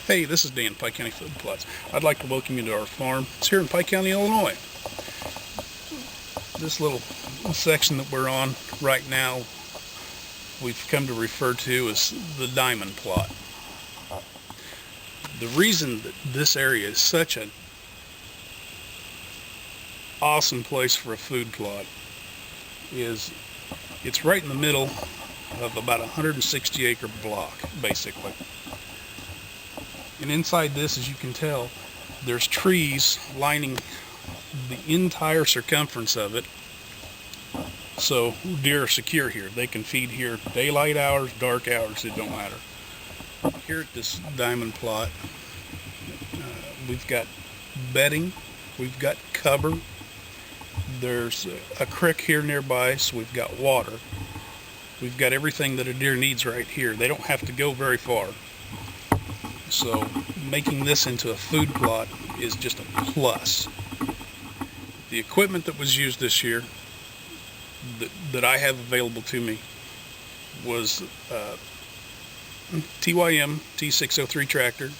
Hey, this is Dan, Pike County Food Plots. I'd like to welcome you to our farm. It's here in Pike County, Illinois. This little section that we're on right now, we've come to refer to as the diamond plot. The reason that this area is such an awesome place for a food plot is it's right in the middle of about a 160 acre block, basically. And inside this, as you can tell, there's trees lining the entire circumference of it. So deer are secure here. They can feed here daylight hours, dark hours, it don't matter. Here at this diamond plot, we've got bedding, we've got cover. There's a creek here nearby, so we've got water. We've got everything that a deer needs right here. They don't have to go very far. So making this into a food plot is just a plus. The equipment that was used this year that I have available to me was TYM T603 tractor,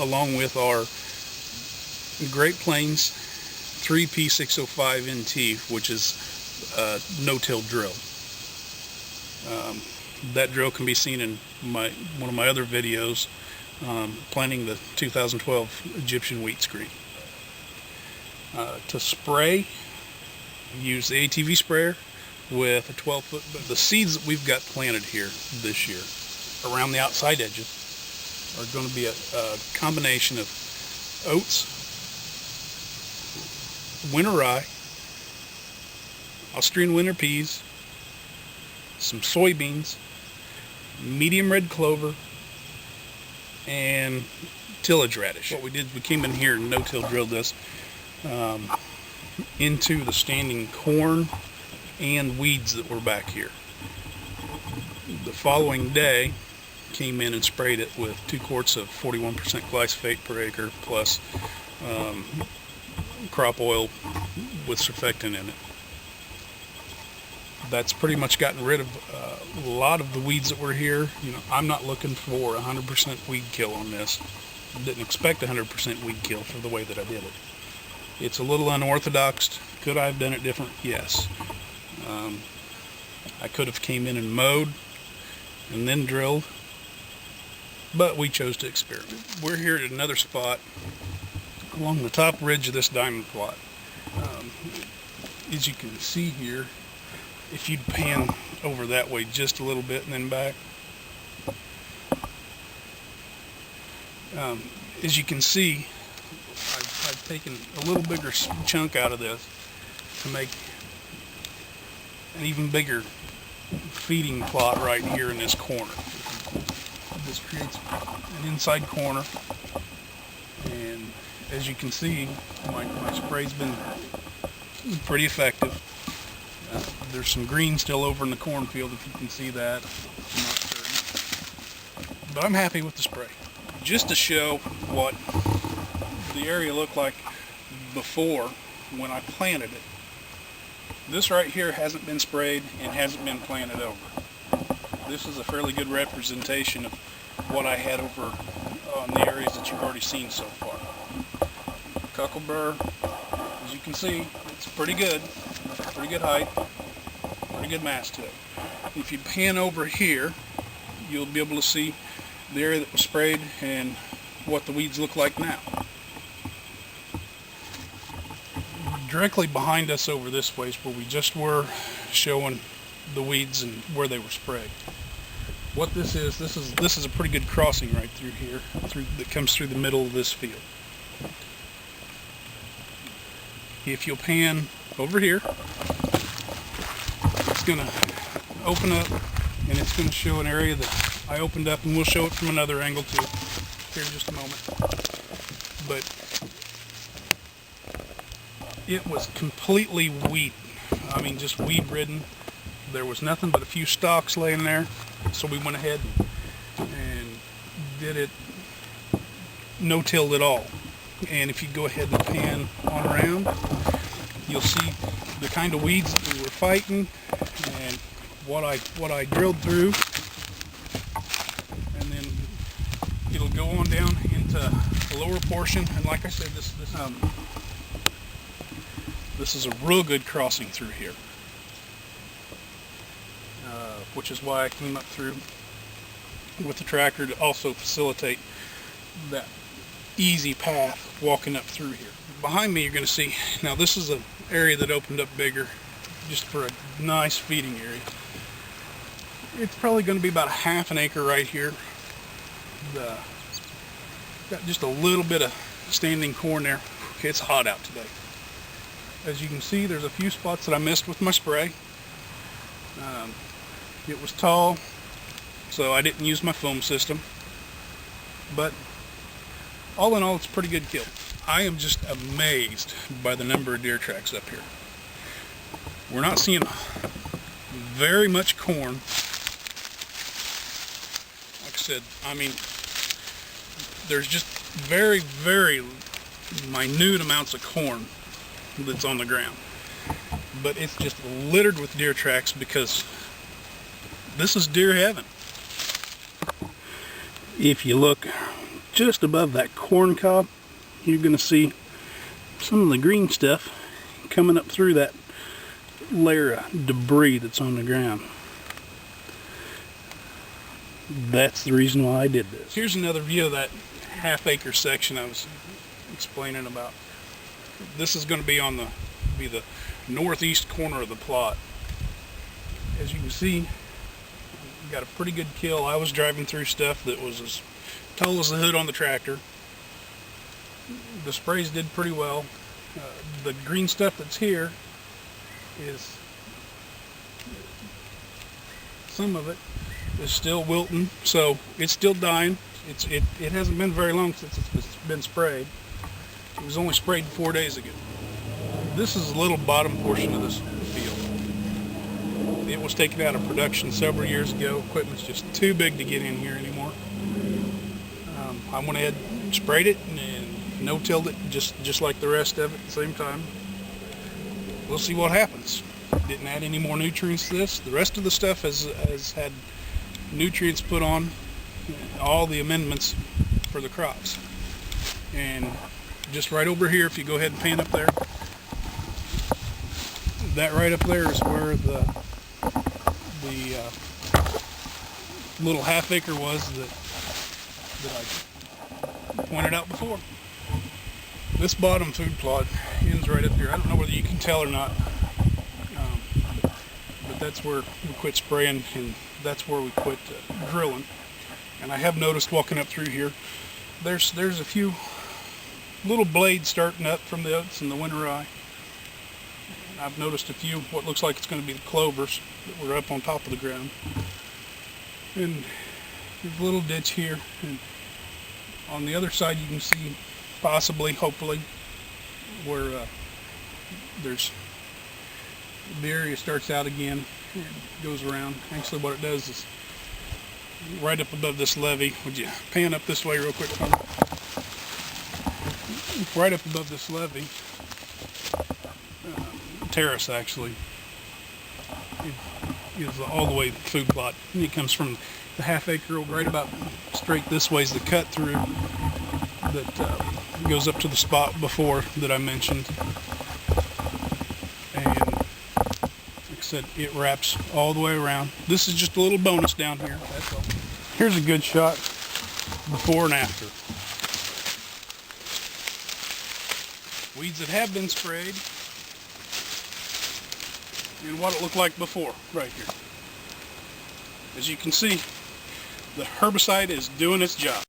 along with our Great Plains 3P605 NT, which is a no-till drill. That drill can be seen in one of my other videos, planting the 2012 Egyptian wheat scree. To spray, use the ATV sprayer with a 12-foot. The seeds that we've got planted here this year around the outside edges are going to be a combination of oats, winter rye, Austrian winter peas, some soybeans, medium red clover, and tillage radish. What we did, we came in here and no-till drilled this into the standing corn and weeds that were back here. The following day, came in and sprayed it with 2 quarts of 41% glyphosate per acre plus crop oil with surfactant in it. That's pretty much gotten rid of a lot of the weeds that were here. You know, I'm not looking for 100% weed kill on this. Didn't expect 100% weed kill for the way that I did it. It's a little unorthodox. Could I have done it different? Yes. I could have came in and mowed and then drilled, but we chose to experiment. We're here at another spot along the top ridge of this diamond plot. As you can see here, if you pan over that way just a little bit and then back, as you can see, I've taken a little bigger chunk out of this to make an even bigger feeding plot right here in this corner. This creates an inside corner, and as you can see, my spray's been pretty effective. There's some green still over in the cornfield, if you can see that. I'm not certain. But I'm happy with the spray. Just to show what the area looked like before when I planted it. This right here hasn't been sprayed and hasn't been planted over. This is a fairly good representation of what I had over on the areas that you've already seen so far. Cuckleburr, as you can see, it's pretty good height. Pretty good mass to it. If you pan over here, you'll be able to see the area that was sprayed and what the weeds look like now. Directly behind us over this way is where we just were showing the weeds and where they were sprayed. What this is a pretty good crossing right through here, that comes through the middle of this field. If you'll pan over here, it's going to open up and it's going to show an area that I opened up, and we'll show it from another angle too here in just a moment. But it was completely weed. I mean, just weed ridden. There was nothing but a few stalks laying there, so we went ahead and did it no-till at all. And if you go ahead and pan on around, you'll see the kind of weeds that we were fighting and what I drilled through, and then it'll go on down into the lower portion, and like I said, this is a real good crossing through here, which is why I came up through with the tractor to also facilitate that easy path walking up through here. Behind me you're going to see, now this is an area that opened up bigger just for a nice feeding area. It's probably going to be about a half an acre right here. Got just a little bit of standing corn there. Okay, it's hot out today. As you can see, there's a few spots that I missed with my spray. It was tall, so I didn't use my foam system. But all in all, it's a pretty good kill. I am just amazed by the number of deer tracks up here. We're not seeing very much corn. Like I said, I mean, there's just very, very minute amounts of corn that's on the ground. But it's just littered with deer tracks because this is deer heaven. If you look just above that corn cob, you're going to see some of the green stuff coming up through that layer of debris that's on the ground. That's the reason why I did this. Here's another view of that half-acre section I was explaining about. This is going to be on the northeast corner of the plot. As you can see, got a pretty good kill. I was driving through stuff that was as tall as the hood on the tractor. The sprays did pretty well. The green stuff that's here is, some of it is still wilting, so it's still dying. It hasn't been very long since it's been sprayed. It was only sprayed 4 days ago. This is a little bottom portion of this field. It was taken out of production several years ago. Equipment's just too big to get in here anymore. I went ahead and sprayed it and no-tilled it just like the rest of it at the same time. We'll see what happens. Didn't add any more nutrients to this. The rest of the stuff has had nutrients put on, all the amendments for the crops. And just right over here, if you go ahead and pan up there, that right up there is where the little half acre was that I pointed out before. This bottom food plot ends right up here. I don't know whether you can tell or not, but that's where we quit spraying and that's where we quit drilling. And I have noticed walking up through here, there's a few little blades starting up from the oats and the winter rye. I've noticed a few, what looks like it's going to be the clovers that were up on top of the ground. And there's a little ditch here. And on the other side you can see possibly, hopefully, where there's the area starts out again and goes around. Actually what it does is right up above this levee. Would you pan up this way real quick for me? Right up above this levee, terrace actually, is all the way to the food plot. And it comes from the half acre right about straight this way is the cut through that goes up to the spot before that I mentioned. And like I said, it wraps all the way around. This is just a little bonus down here, that's all. Here's a good shot before and after. Weeds that have been sprayed and what it looked like before right here. As you can see, the herbicide is doing its job.